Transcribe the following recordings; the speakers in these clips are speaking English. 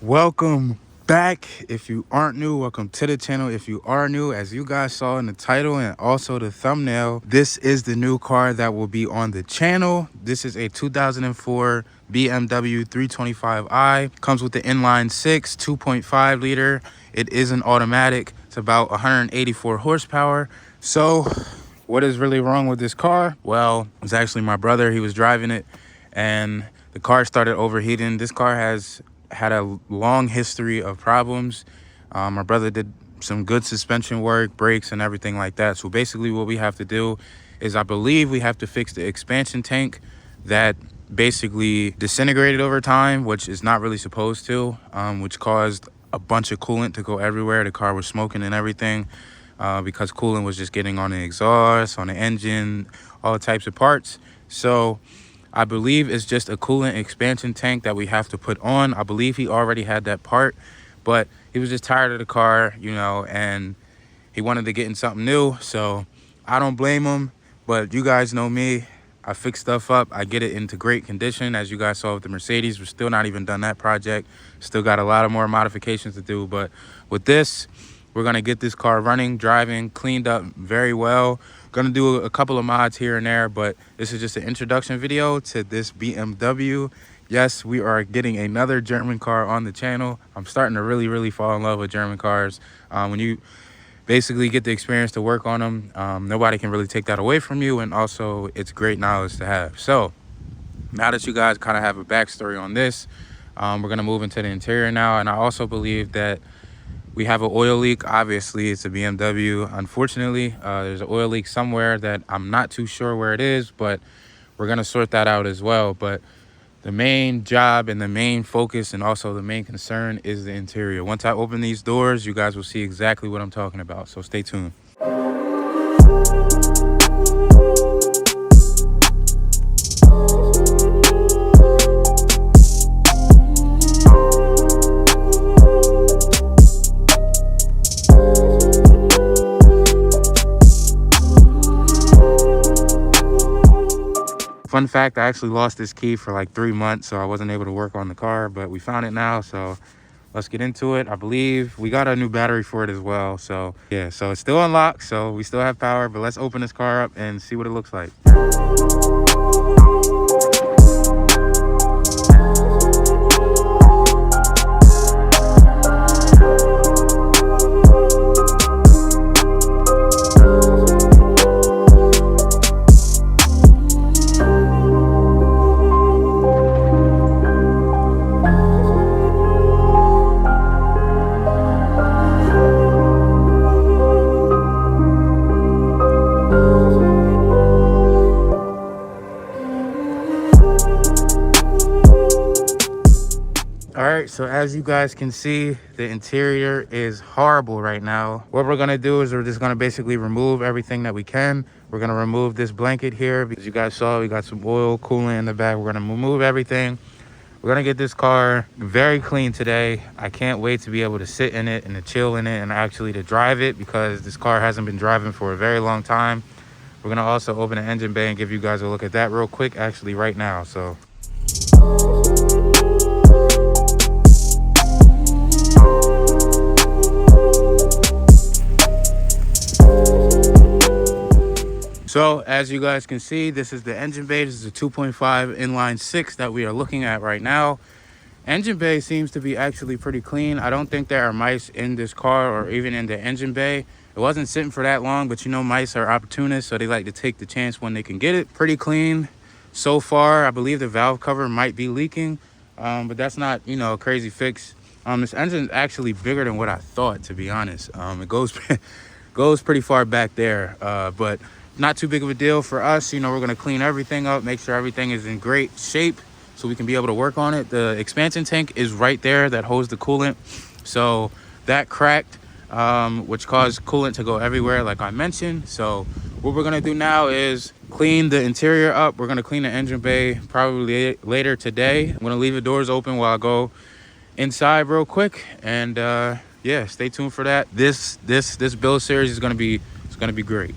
Welcome back. If you aren't new, welcome to the channel. If you are new, as you guys saw in the title and also the thumbnail, this is the new car that will be on the channel. This is a 2004 BMW 325i. Comes with the inline 6 2.5 liter. It is an automatic. It's about 184 horsepower. So what is really wrong with this car? Well, it's actually my brother. He was driving it and the car started overheating. This car has had a long history of problems. My brother did some good suspension work, brakes and everything like that. So basically what we have to do is, I believe we have to fix the expansion tank that basically disintegrated over time, which is not really supposed to, which caused a bunch of coolant to go everywhere. The car was smoking and everything because coolant was just getting on the exhaust, on the engine, all types of parts. So I believe it's just a coolant expansion tank that we have to put on. I believe he already had that part, but he was just tired of the car, you know, and he wanted to get in something new. So I don't blame him, but you guys know me. I fix stuff up. I get it into great condition. As you guys saw with the Mercedes, we're still not even done that project. Still got a lot of more modifications to do. But with this, we're gonna get this car running, driving, cleaned up very well. Gonna do a couple of mods here and there, but this is just an introduction video to this BMW. Yes, we are getting another German car on the channel. I'm starting to really fall in love with German cars. When you basically get the experience to work on them, nobody can really take that away from you, and also it's great knowledge to have. So now that you guys kind of have a backstory on this, we're gonna move into the interior now. And I also believe that we have an oil leak. Obviously, it's a BMW. Unfortunately, there's an oil leak somewhere that I'm not too sure where it is, but we're gonna sort that out as well. But the main job and the main focus and also the main concern is the interior. Once I open these doors, you guys will see exactly what I'm talking about. So stay tuned. Fun fact, I actually lost this key for like 3 months, so I wasn't able to work on the car, but we found it now, so let's get into it. I believe we got a new battery for it as well. So yeah, so it's still unlocked, so we still have power, but let's open this car up and see what it looks like. All right, so as you guys can see, the interior is horrible right now. What we're gonna do is we're just gonna basically remove everything that we can. We're gonna remove this blanket here because you guys saw we got some oil coolant in the back. We're gonna remove everything. We're gonna get this car very clean today. I can't wait to be able to sit in it and to chill in it and actually to drive it, because this car hasn't been driving for a very long time. We're gonna also open the engine bay and give you guys a look at that real quick, actually right now. So as you guys can see, this is the engine bay. This is a 2.5 inline 6 that we are looking at right now. Engine bay seems to be actually pretty clean. I don't think there are mice in this car or even in the engine bay. It wasn't sitting for that long, but you know, mice are opportunists, so they like to take the chance when they can get it. Pretty clean so far. I believe the valve cover might be leaking, but that's not, you know, a crazy fix. This engine is actually bigger than what I thought, to be honest. It goes goes pretty far back there, but not too big of a deal for us. You know, we're gonna clean everything up, make sure everything is in great shape so we can be able to work on it. The expansion tank is right there that holds the coolant. So that cracked, which caused coolant to go everywhere, like I mentioned. So what we're gonna do now is clean the interior up. We're gonna clean the engine bay probably later today. I'm gonna leave the doors open while I go inside real quick, and yeah, stay tuned for that. This build series is gonna be great.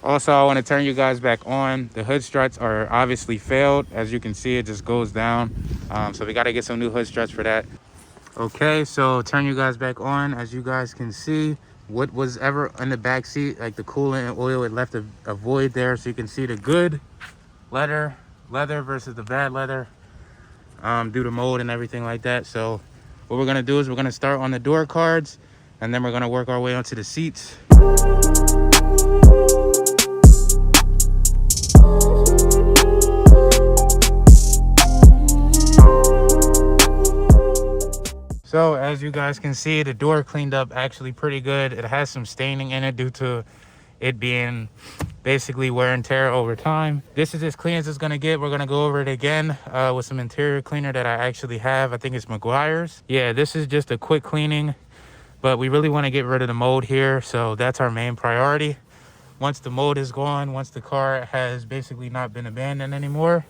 Also, I want to turn you guys back on. The hood struts are obviously failed. As you can see, it just goes down. So we got to get some new hood struts for that. Okay, so turn you guys back on. As you guys can see, what was ever in the back seat, like the coolant and oil, it left a void there, so you can see the good leather versus the bad leather, due to mold and everything like that. So what we're gonna do is we're gonna start on the door cards, and then we're gonna work our way onto the seats. So as you guys can see, the door cleaned up actually pretty good. It has some staining in it due to it being basically wear and tear over time. This is as clean as it's gonna get. We're gonna go over it again with some interior cleaner that I actually have. I think it's McGuire's. Yeah, this is just a quick cleaning, but we really want to get rid of the mold here, so that's our main priority. Once the mold is gone, once the car has basically not been abandoned anymore,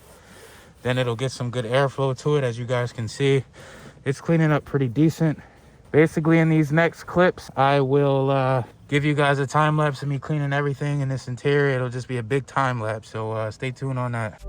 then it'll get some good airflow to it. As you guys can see, it's cleaning up pretty decent. Basically, in these next clips, I will give you guys a time lapse of me cleaning everything in this interior. It'll just be a big time lapse, so stay tuned on that.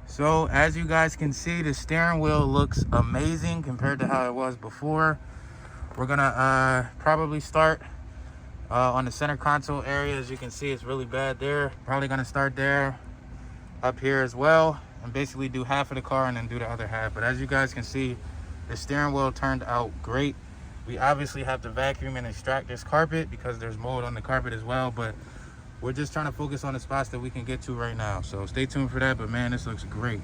So as you guys can see, the steering wheel looks amazing compared to how it was before. We're gonna probably start on the center console area. As you can see, it's really bad there. Probably gonna start there, up here as well, and basically do half of the car and then do the other half. But as you guys can see, the steering wheel turned out great. We obviously have to vacuum and extract this carpet because there's mold on the carpet as well, but we're just trying to focus on the spots that we can get to right now. So stay tuned for that, but man, this looks great.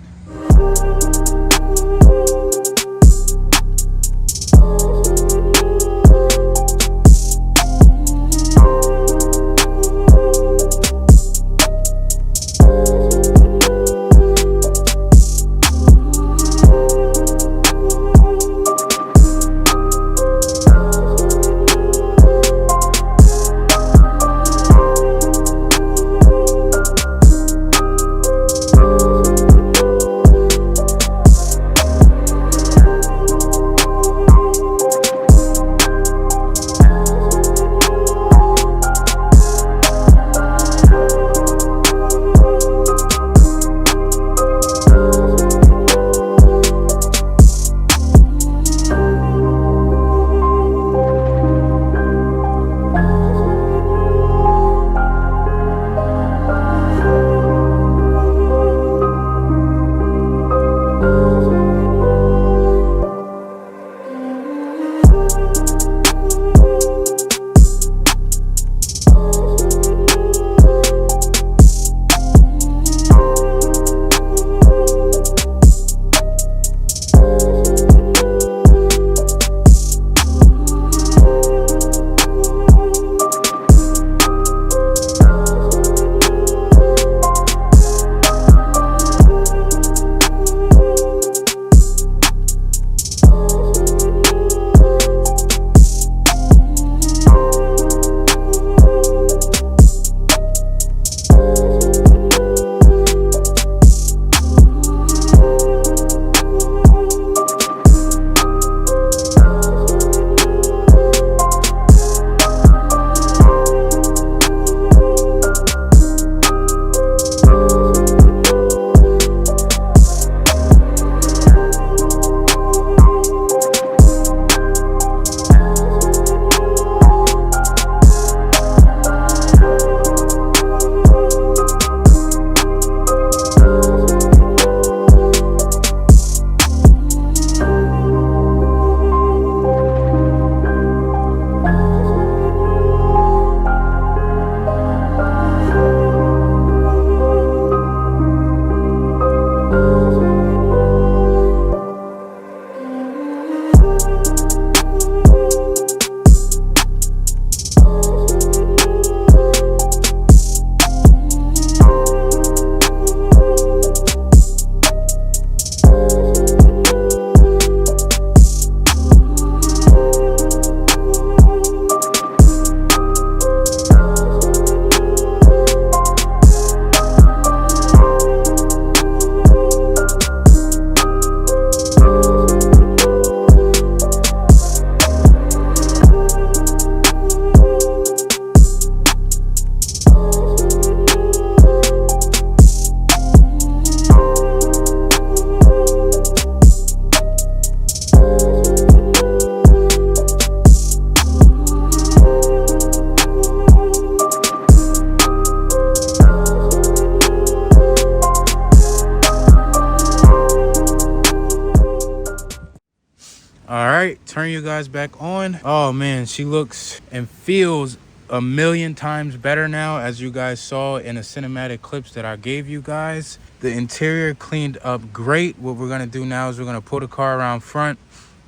All right, turn you guys back on. Oh man, she looks and feels a million times better now, as you guys saw in the cinematic clips that I gave you guys. The interior cleaned up great. What we're gonna do now is we're gonna pull the car around front.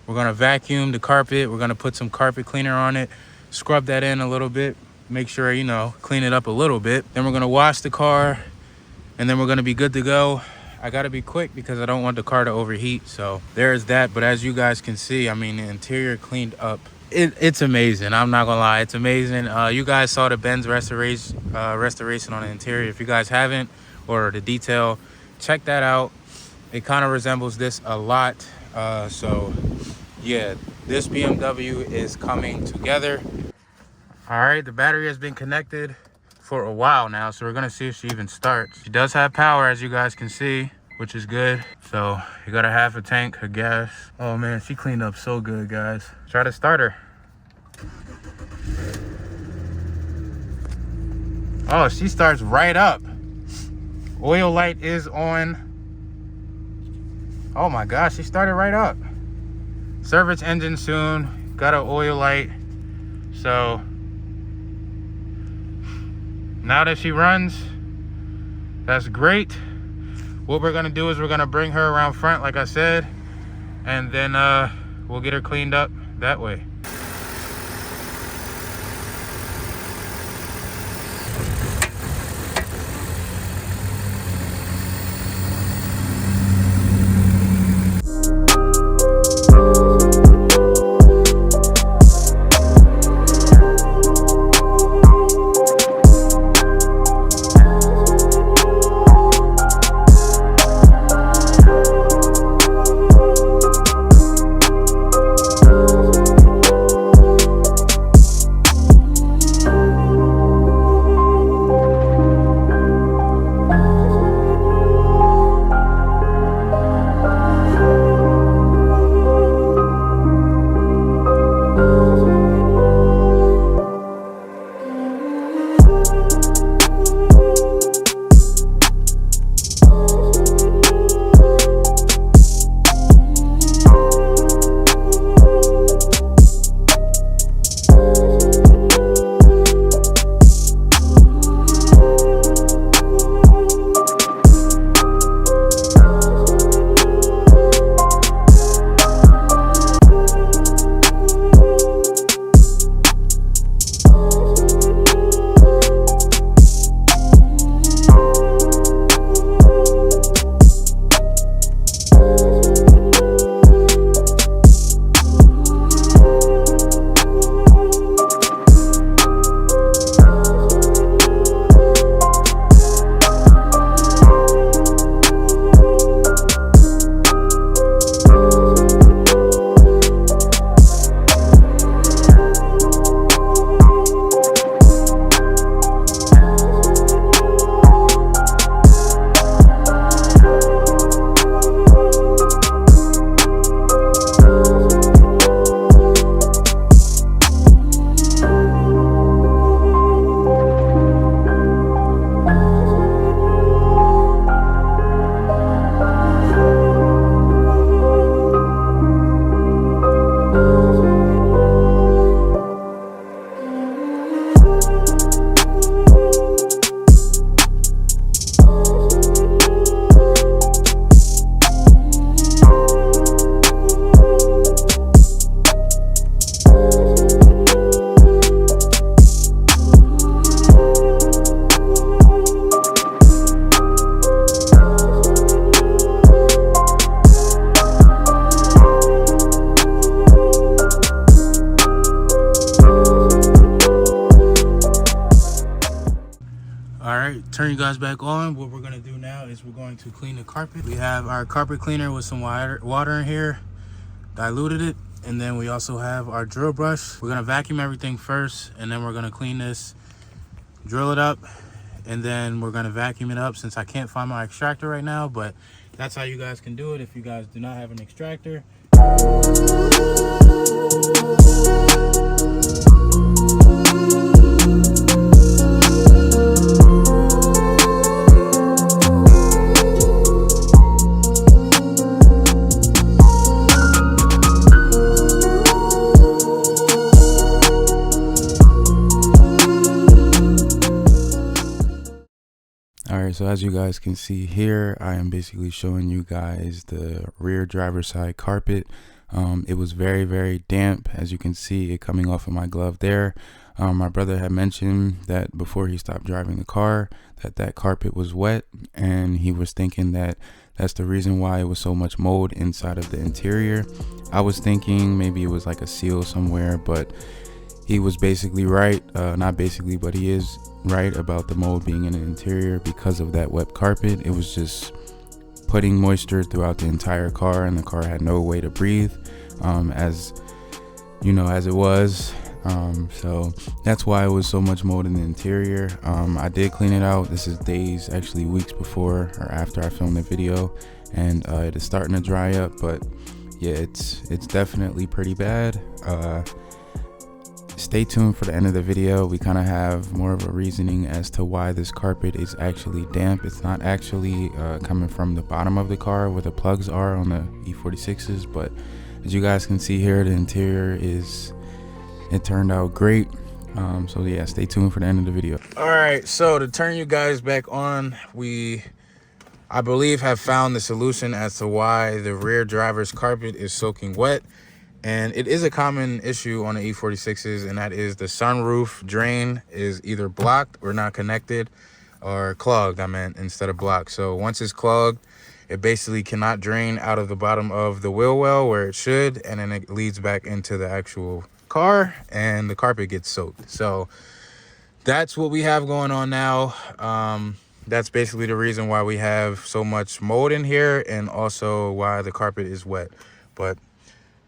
We're gonna vacuum the carpet. We're gonna put some carpet cleaner on it, scrub that in a little bit, make sure, you know, clean it up a little bit. Then we're gonna wash the car, and then we're gonna be good to go. I gotta be quick because I don't want the car to overheat. So there's that. But as you guys can see, I mean, the interior cleaned up. It's amazing. I'm not gonna lie, it's amazing. You guys saw the Benz restoration on the interior. If you guys haven't, or the detail, check that out. It kind of resembles this a lot. So yeah, this BMW is coming together. All right, the battery has been connected for a while now, so we're gonna see if she even starts. She does have power, as you guys can see, which is good. So you got a half a tank of gas. Oh man, she cleaned up so good, guys. Try to start her. Oh, she starts right up. Oil light is on. Oh my gosh, she started right up. Service engine soon. Got an oil light. So now that she runs, that's great. What we're gonna do is we're gonna bring her around front, like I said, and then we'll get her cleaned up that way. Turn you guys back on. What we're gonna do now is we're going to clean the carpet. We have our carpet cleaner with some water in here, diluted it, and then we also have our drill brush. We're gonna vacuum everything first, and then we're gonna clean this, drill it up, and then we're gonna vacuum it up, since I can't find my extractor right now. But that's how you guys can do it if you guys do not have an extractor. right, so as you guys can see here, I am basically showing you guys the rear driver's side carpet. It was very, very damp, as you can see it coming off of my glove there. My brother had mentioned that before he stopped driving the car, that carpet was wet, and he was thinking that that's the reason why it was so much mold inside of the interior. I was thinking maybe it was like a seal somewhere, but he was basically right. Not basically, but he is right about the mold being in the interior because of that wet carpet. It was just putting moisture throughout the entire car, and the car had no way to breathe, as you know, as it was. So that's why it was so much mold in the interior. I did clean it out. This is days, actually weeks before or after I filmed the video, and it is starting to dry up, but yeah, it's definitely pretty bad. Stay tuned for the end of the video. We kind of have more of a reasoning as to why this carpet is actually damp. It's not actually coming from the bottom of the car where the plugs are on the E46s, but as you guys can see here, the interior it turned out great. So yeah, stay tuned for the end of the video. All right, so to turn you guys back on, I believe have found the solution as to why the rear driver's carpet is soaking wet. And it is a common issue on the E46s, and that is the sunroof drain is either blocked or not connected, or clogged, I meant, instead of blocked. So once it's clogged, it basically cannot drain out of the bottom of the wheel well where it should, and then it leads back into the actual car, and the carpet gets soaked. So that's what we have going on now. That's basically the reason why we have so much mold in here, and also why the carpet is wet. But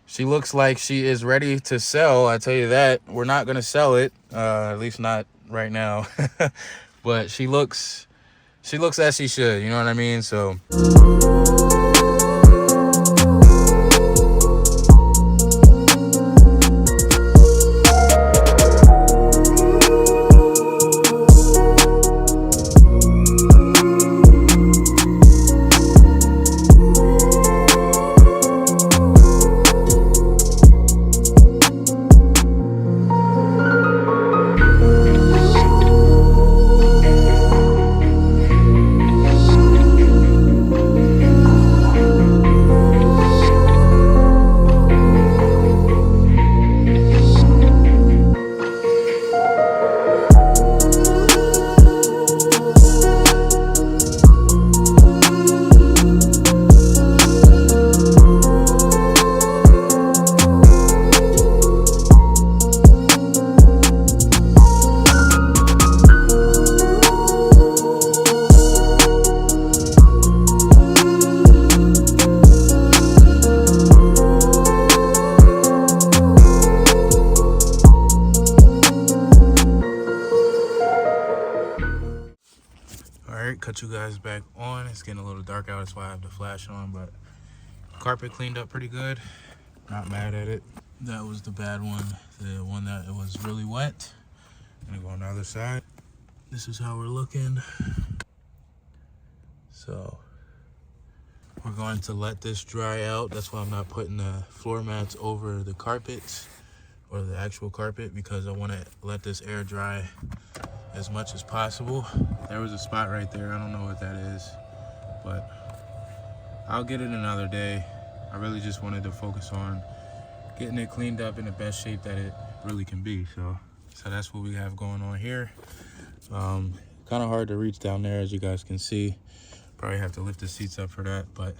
she looks like she is ready to sell. I tell you that. We're not going to sell it, at least not right now. But she looks as she should, you know what I mean? So cut you guys back on. It's getting a little dark out, that's why I have the flash on, but carpet cleaned up pretty good. Not mad at it. That was the bad one, the one that it was really wet. Gonna go on the other side. This is how we're looking. So we're going to let this dry out. That's why I'm not putting the floor mats over the carpets or the actual carpet, because I want to let this air dry as much as possible. There was a spot right there. I don't know what that is, but I'll get it another day. I really just wanted to focus on getting it cleaned up in the best shape that it really can be. So that's what we have going on here. Kind of hard to reach down there, as you guys can see. Probably have to lift the seats up for that, but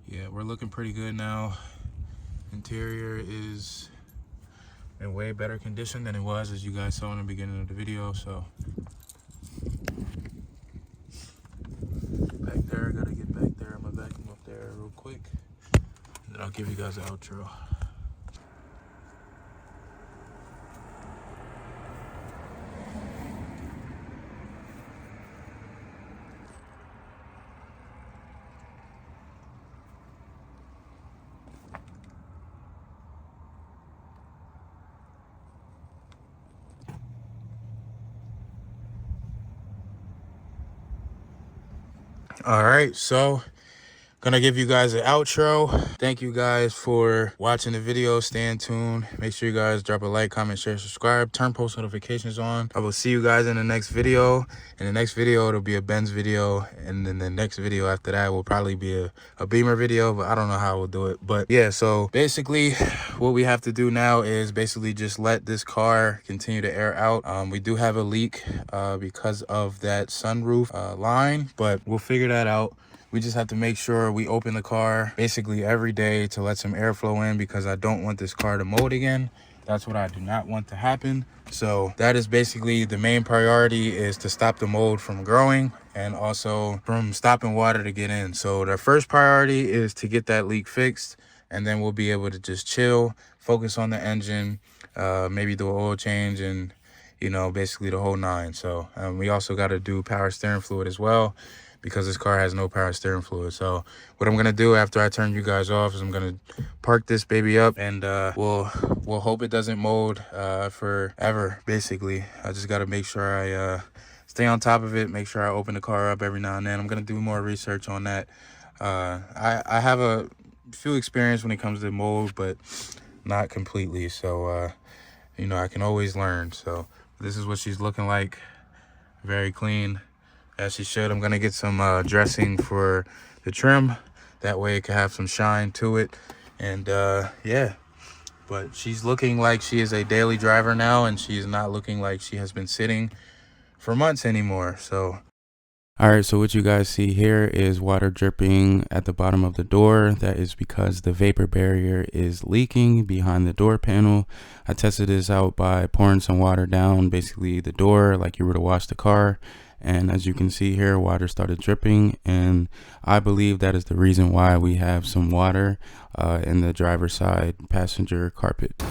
yeah, we're looking pretty good now. Interior is in way better condition than it was, as you guys saw in the beginning of the video. So back there, gotta get back there. I'm gonna vacuum up there real quick, and then I'll give you guys an outro. All right, so Gonna give you guys an outro. Thank you guys for watching the video. Stay tuned. Make sure you guys drop a like, comment, share, subscribe, turn post notifications on. I will see you guys in the next video. In the next video, it'll be a Benz video, and then the next video after that will probably be a Beamer video, but I don't know how we'll do it. But yeah, so basically what we have to do now is basically just let this car continue to air out. We do have a leak because of that sunroof line, but we'll figure that out. We just have to make sure we open the car basically every day to let some airflow in, because I don't want this car to mold again. That's what I do not want to happen. So that is basically the main priority, is to stop the mold from growing and also from stopping water to get in. So the first priority is to get that leak fixed, and then we'll be able to just chill, focus on the engine, maybe do an oil change, and you know, basically the whole nine. So we also got to do power steering fluid as well, because this car has no power steering fluid. So what I'm gonna do after I turn you guys off is I'm gonna park this baby up, and we'll hope it doesn't mold forever. Basically, I just gotta make sure I stay on top of it, make sure I open the car up every now and then. I'm gonna do more research on that. I have a few experience when it comes to mold, but not completely. So you know, I can always learn. So this is what she's looking like, very clean, as she should. I'm gonna get some dressing for the trim, that way it can have some shine to it. And yeah, but she's looking like she is a daily driver now, and she's not looking like she has been sitting for months anymore. So all right, so what you guys see here is water dripping at the bottom of the door. That is because the vapor barrier is leaking behind the door panel. I tested this out by pouring some water down basically the door like you were to wash the car. And as you can see here, water started dripping, and I believe that is the reason why we have some water in the driver's side passenger carpet.